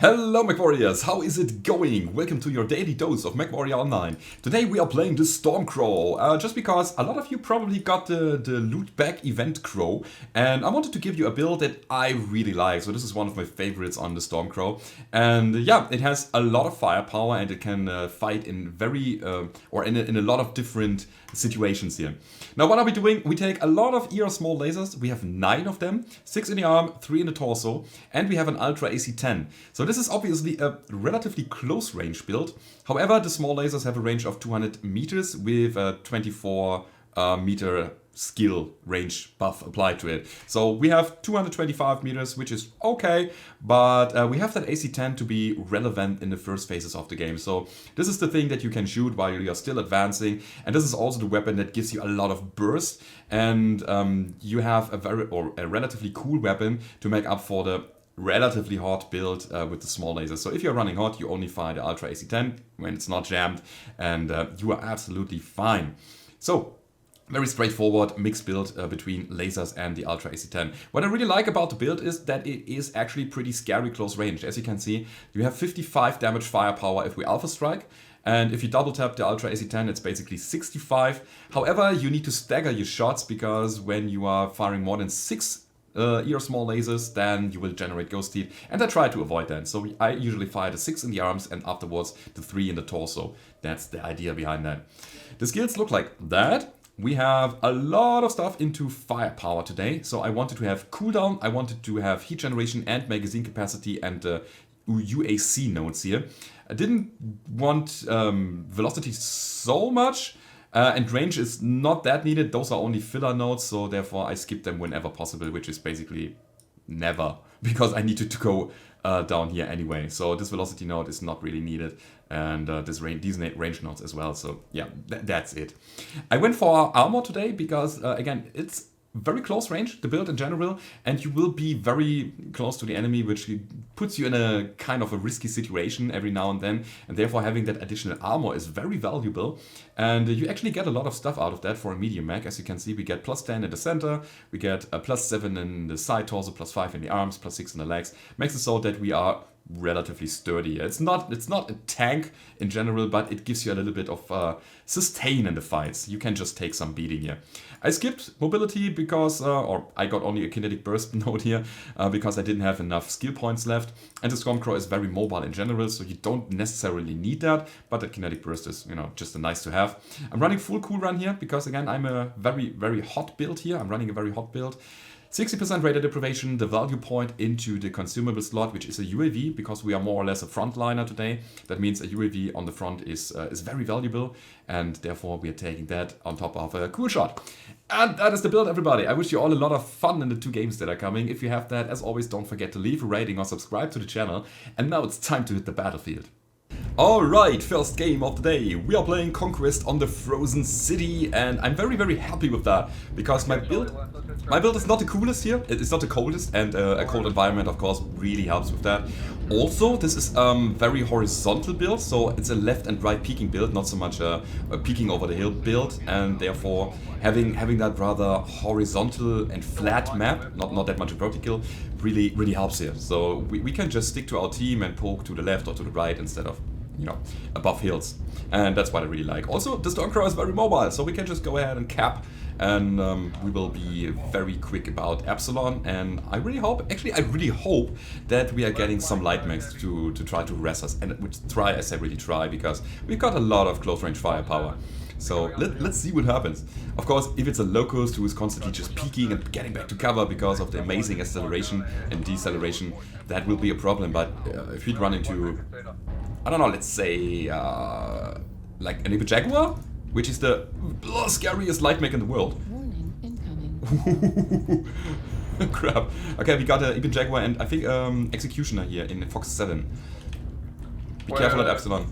Hello Mechwarriors, how is it going? Welcome to your daily dose of Mechwarrior Online. Today we are playing the Stormcrow, just because a lot of you probably got the loot bag event crow, and I wanted to give you a build that I really like. So this is one of my favorites on the Stormcrow, and yeah, it has a lot of firepower and it can fight in in a lot of different situations here. Now what are we doing? We take a lot of ER small lasers. We have 9 of them, 6 in the arm, 3 in the torso, and we have an Ultra AC10. So this is obviously a relatively close range build. However, the small lasers have a range of 200 meters with a 24 meter skill range buff applied to it. So we have 225 meters, which is okay, but we have that AC10 to be relevant in the first phases of the game. So this is the thing that you can shoot while you are still advancing, and this is also the weapon that gives you a lot of burst, and you have a relatively cool weapon to make up for the relatively hot build with the small lasers. So if you're running hot, you only fire the Ultra AC10 when it's not jammed, and you are absolutely fine. So very straightforward mixed build between lasers and the Ultra AC10. What I really like about the build is that it is actually pretty scary close range. As you can see, you have 55 damage firepower if we Alpha Strike. And if you double tap the Ultra AC10, it's basically 65. However, you need to stagger your shots, because when you are firing more than 6 ER small lasers, then you will generate ghost heat, and I try to avoid that. So I usually fire the 6 in the arms and afterwards the 3 in the torso. That's the idea behind that. The skills look like that. We have a lot of stuff into firepower today. So I wanted to have cooldown, I wanted to have heat generation and magazine capacity and UAC nodes here. I didn't want velocity so much. And range is not that needed. Those are only filler nodes, so therefore I skip them whenever possible, which is basically never, because I needed to go down here anyway. So this velocity node is not really needed, and these range nodes as well. So yeah, that's it. I went for armor today because again, it's very close range, the build in general, and you will be very close to the enemy, which puts you in a kind of a risky situation every now and then, and therefore having that additional armor is very valuable, and you actually get a lot of stuff out of that for a medium mech. As you can see, we get +10 in the center, we get a +7 in the side torso, +5 in the arms, +6 in the legs. Makes it so that we are relatively sturdy. It's not a tank in general, but it gives you a little bit of sustain in the fights. You can just take some beating here. I skipped mobility because, or I got only a kinetic burst node here because I didn't have enough skill points left. And the Stormcrow is very mobile in general, so you don't necessarily need that, but the kinetic burst is, just a nice to have. I'm running full cool run here because, again, I'm a very, very hot build here. I'm running a very hot build. 60% radiant deprivation, the value point into the consumable slot, which is a UAV, because we are more or less a frontliner today. That means a UAV on the front is very valuable, and therefore we are taking that on top of a cool shot. And that is the build, everybody. I wish you all a lot of fun in the 2 games that are coming. If you have that, as always, don't forget to leave a rating or subscribe to the channel. And now it's time to hit the battlefield. Alright, first game of the day. We are playing Conquest on the Frozen City, and I'm very, very happy with that, because my build is not the coolest here. It's not the coldest, and a cold environment, of course, really helps with that. Also, this is very horizontal build, so it's a left and right peeking build, not so much a peeking over the hill build, and therefore having that rather horizontal and flat map, not that much vertical, really helps here. So we can just stick to our team and poke to the left or to the right instead of above hills, and that's what I really like. Also, the Stormcrow is very mobile, so we can just go ahead and cap, and we will be very quick about Epsilon, and I really hope that we are getting some light mechs to try to res us, and I say really try, because we've got a lot of close range firepower. So let's see what happens. Of course, if it's a locust who is constantly just peeking and getting back to cover because of the amazing acceleration and deceleration, that will be a problem. But if you'd run into, I don't know, let's say like an Jaguar, which is the scariest light mech in the world. Warning, incoming. Crap. Okay, we got an Jaguar and I think Executioner here in Fox 7. Be careful at Epsilon.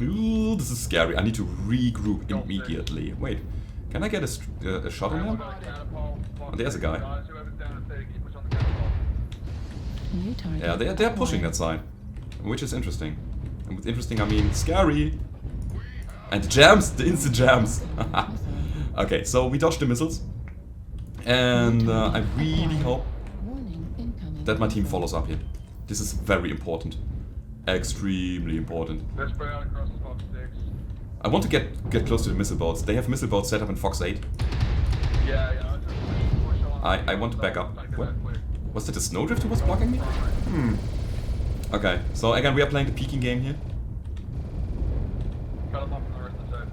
Ooh, this is scary. I need to regroup immediately. Wait, can I get a shot on him? Oh, there's a guy. Yeah, they're pushing that side, which is interesting. And with interesting, I mean scary. And the jams, the instant jams. Okay, so we dodged the missiles. And I really hope that my team follows up here. This is very important. Extremely important. Let's spread out across the Fox 6. I want to get close to the missile boats. They have missile boats set up in Fox 8. Yeah. I want to back up. What? Was that a snowdrift who was blocking me? Okay, so again we are playing the peeking game here. Cut him off from the rest of the side.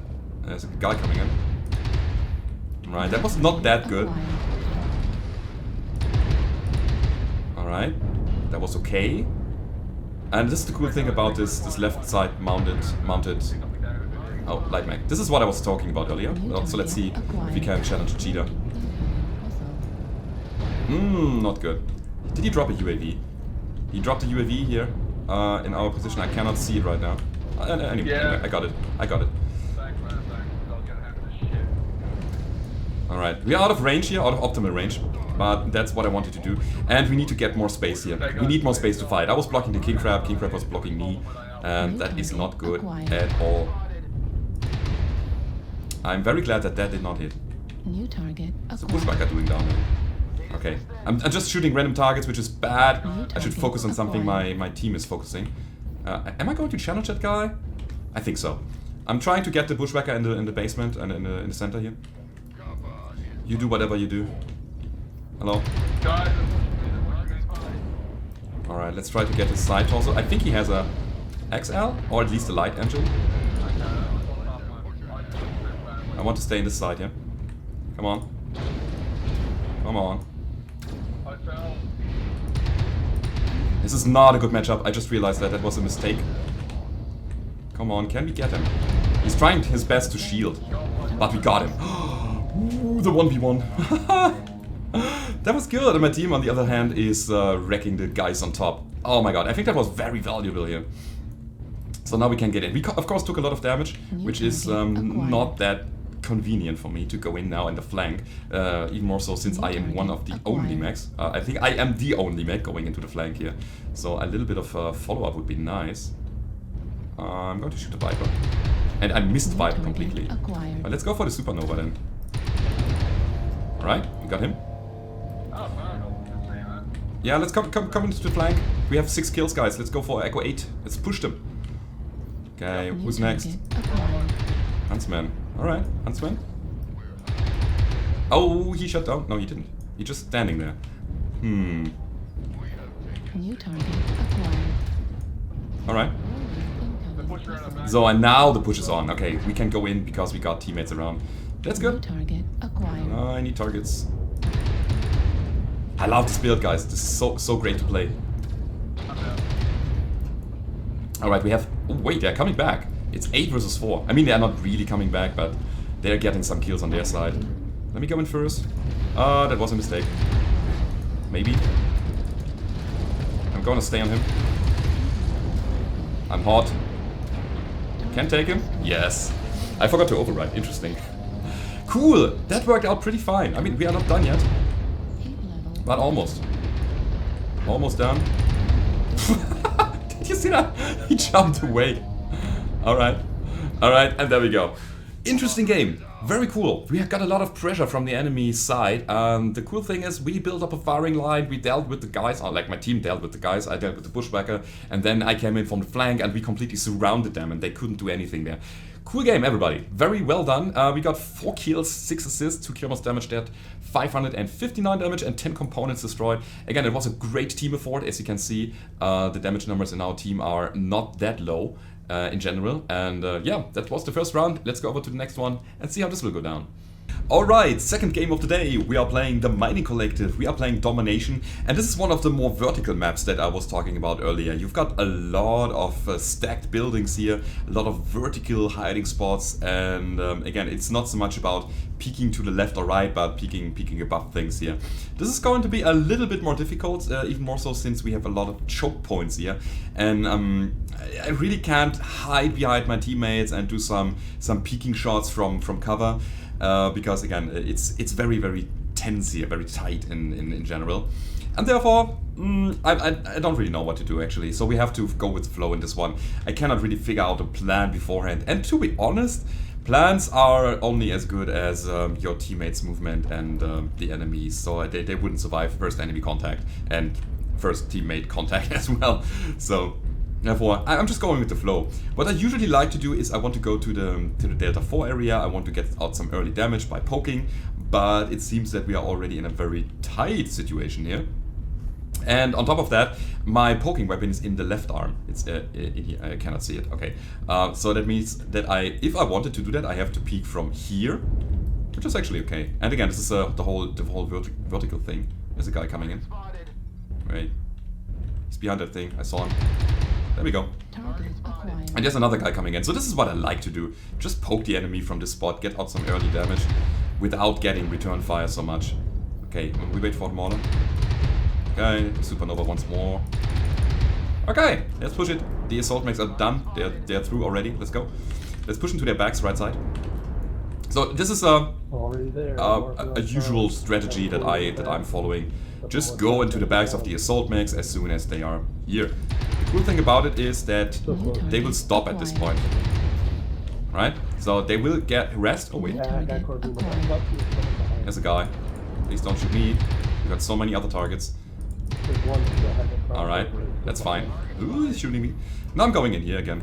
There's a guy coming in. Right, that was not that good. Alright, that was okay. And this is the cool thing about this left side mounted. Oh, light mech. This is what I was talking about earlier. So let's see if we can challenge a cheater. Not good. Did he drop a UAV? He dropped a UAV here in our position. I cannot see it right now. Anyway, I got it. Thanks, man. I'll get half this shit. Alright, we are out of range here, out of optimal range. But that's what I wanted to do. And we need to get more space here. We need more space to fight. I was blocking the king crab was blocking me. And that is not good at all. I'm very glad that did not hit. New target. What's the bushwhacker doing down there? Okay, I'm just shooting random targets, which is bad. I should focus on something my team is focusing. Am I going to challenge that guy? I think so. I'm trying to get the bushwhacker in the basement and in the center here. You do whatever you do. Hello? Alright, let's try to get his side torso. I think he has a XL, or at least a light engine. I want to stay in this side, yeah? Come on. Come on. This is not a good matchup. I just realized that was a mistake. Come on, can we get him? He's trying his best to shield, but we got him. Ooh, the 1v1. That was good, and my team on the other hand is wrecking the guys on top. Oh my god, I think that was very valuable here. So now we can get in. We of course took a lot of damage, which is not that convenient for me to go in now in the flank. Even more so since I am one of the only mechs. I think I am the only mech going into the flank here. So a little bit of follow-up would be nice. I'm going to shoot the Viper. And I missed Viper completely. But let's go for the Supernova then. Alright, we got him. Yeah, let's come into the flank. We have 6 kills, guys. Let's go for Echo 8. Let's push them. Okay, who's next? Huntsman. Alright, Huntsman. Oh, he shut down. No, he didn't. He's just standing there. New target acquired. Alright. So, and now the push is on. Okay, we can go in because we got teammates around. That's good. New target acquired. I need targets. I love this build, guys. This is so great to play. Alright, we have... Oh, wait, they're coming back. It's 8 versus 4. I mean, they're not really coming back, but they're getting some kills on their side. Let me go in first. That was a mistake. Maybe. I'm gonna stay on him. I'm hot. Can take him? Yes. I forgot to override. Interesting. Cool! That worked out pretty fine. I mean, we are not done yet. But almost. Almost done. Did you see that? He jumped away. Alright. Alright, and there we go. Interesting game. Very cool. We got a lot of pressure from the enemy side. The cool thing is we built up a firing line. We dealt with the guys, or like my team dealt with the guys. I dealt with the bushwhacker. And then I came in from the flank and we completely surrounded them and they couldn't do anything there. Cool game, everybody. Very well done. We got 4 kills, 6 assists, 2 kills damage dead, 559 damage and 10 components destroyed. Again, it was a great team effort. As you can see, the damage numbers in our team are not that low in general. And yeah, that was the first round. Let's go over to the next one and see how this will go down. Alright, second game of the day. We are playing the Mining Collective, we are playing Domination, and this is one of the more vertical maps that I was talking about earlier. You've got a lot of stacked buildings here, a lot of vertical hiding spots, and again, it's not so much about peeking to the left or right, but peeking above things here. This is going to be a little bit more difficult, even more so since we have a lot of choke points here, and I really can't hide behind my teammates and do some peeking shots from cover. Because again, it's very tense here, very tight in general, and therefore I don't really know what to do actually. So we have to go with the flow in this one. I cannot really figure out a plan beforehand, and to be honest, plans are only as good as your teammates' movement and the enemies. So they wouldn't survive first enemy contact, and first teammate contact as well. So therefore, I'm just going with the flow. What I usually like to do is I want to go to the Delta 4 area. I want to get out some early damage by poking, but it seems that we are already in a very tight situation here. And on top of that, my poking weapon is in the left arm. It's in here. I cannot see it. Okay, so that means that if I wanted to do that, I have to peek from here, which is actually okay. And again, this is the whole vertical thing. There's a guy coming in. Wait, he's behind that thing. I saw him. There we go. Target acquired. And there's another guy coming in. So this is what I like to do. Just poke the enemy from this spot, get out some early damage without getting return fire so much. Okay, we wait for the mortar. Okay, supernova once more. Okay, let's push it. The assault mechs are done. They're through already. Let's go. Let's push into their backs, right side. So this is a usual strategy that I'm following. Just go into the backs of the assault mechs as soon as they are here. The cool thing about it is that they will stop at this point. Right? So they will get harassed. Oh wait, there's a guy. Please don't shoot me. We got so many other targets. Alright, that's fine. Ooh, he's shooting me. Now I'm going in here again.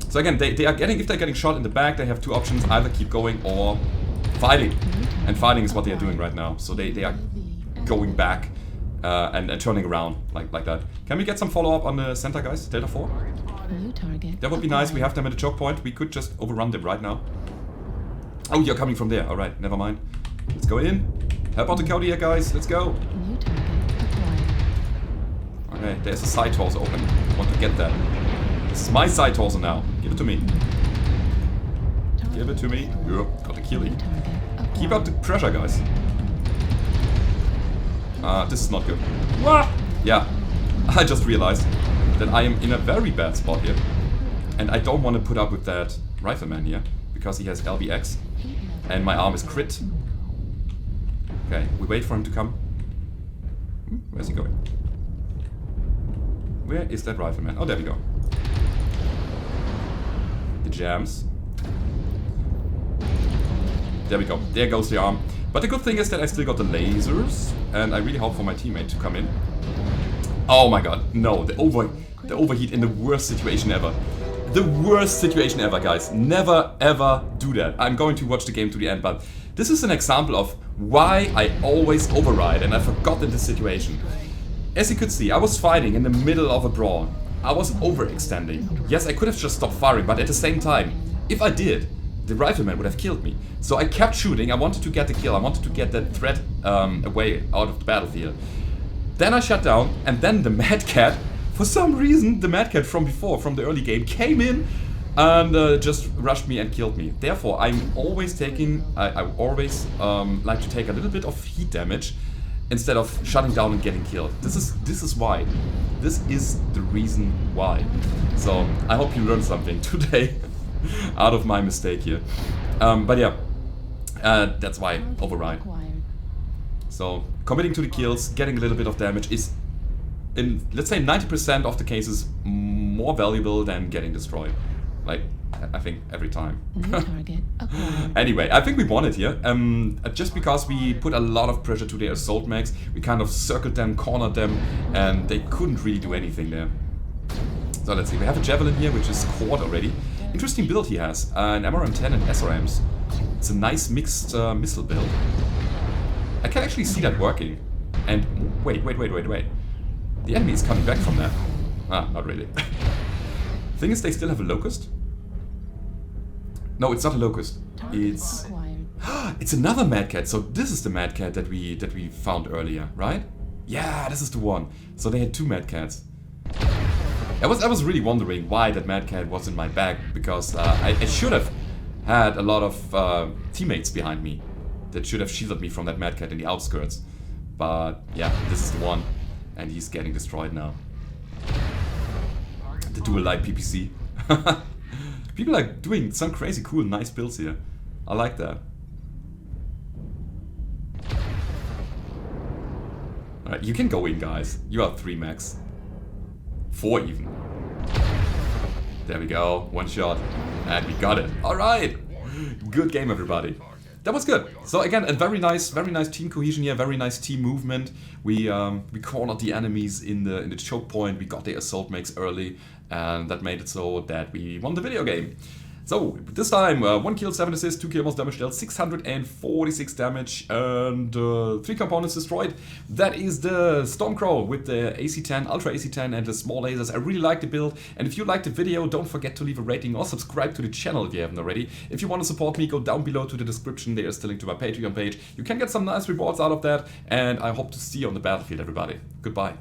So again, if they're getting shot in the back, they have two options: either keep going or fighting. And fighting is what they are doing right now. So they are going back and turning around like that. Can we get some follow-up on the center guys? Delta 4? New target. That would be nice. We have them at a choke point. We could just overrun them right now. Oh, you're coming from there. Alright, never mind. Let's go in. Help out the county here, guys. Let's go. New target acquired. Okay, there's a side torso open. I want to get that. This is my side torso now. Give it to me. Give it to me. Yep, got a killie. Keep up the pressure, guys. This is not good. What? Yeah, I just realized that I am in a very bad spot here. And I don't want to put up with that rifleman here, because he has LBX. And my arm is crit. Okay, we wait for him to come. Where's he going? Where is that rifleman? Oh, there we go. The jams. There we go. There goes the arm. But the good thing is that I still got the lasers, and I really hope for my teammate to come in. Oh my god, no, the overheat in the worst situation ever. The worst situation ever, guys. Never ever do that. I'm going to watch the game to the end, but this is an example of why I always override, and I forgot in this situation. As you could see, I was fighting in the middle of a brawl. I was overextending. Yes, I could have just stopped firing, but at the same time, if I did, the rifleman would have killed me. So I kept shooting. I wanted to get the kill. I wanted to get that threat away out of the battlefield. Then I shut down, and then the Mad Cat, for some reason, the Mad Cat from before, from the early game, came in and just rushed me and killed me. Therefore, I'm always taking, I always like to take a little bit of heat damage instead of shutting down and getting killed. This is why. This is the reason why. So I hope you learned something today out of my mistake here. But yeah, that's why override. So committing to the kills, getting a little bit of damage is, in let's say 90% of the cases, more valuable than getting destroyed. Like, I think every time. Anyway, I think we won it here. Just because we put a lot of pressure to their assault mechs, we kind of circled them, cornered them, and they couldn't really do anything there. So let's see, we have a Javelin here, which is cored already. Interesting build he has, an MRM-10 and SRMs. It's a nice mixed missile build. I can actually see that working. And wait. The enemy is coming back from that. Ah, not really. Thing is, they still have a locust. No, it's not a locust. It's it's another Mad Cat. So this is the Mad Cat that we found earlier, right? Yeah, this is the one. So they had two Mad Cats. I was really wondering why that Mad Cat was in my bag, because I should have had a lot of teammates behind me that should have shielded me from that Mad Cat in the outskirts. But yeah, this is the one, and he's getting destroyed now. The dual light PPC. People are doing some crazy cool nice builds here. I like that. Alright, you can go in, guys. You are 3 mechs. 4 even. There we go. 1 shot. And we got it. Alright! Good game, everybody. That was good. So again, a very nice team cohesion here, very nice team movement. We cornered the enemies in the choke point. We got the assault mechs early, and that made it so that we won the video game. So this time, 1 kill, 7 assists, 2 kill, most damage dealt, 646 damage, and 3 components destroyed. That is the Stormcrow with the AC10, Ultra AC10, and the small lasers. I really like the build, and if you liked the video, don't forget to leave a rating or subscribe to the channel if you haven't already. If you want to support me, go down below to the description. There is the link to my Patreon page. You can get some nice rewards out of that, and I hope to see you on the battlefield, everybody. Goodbye.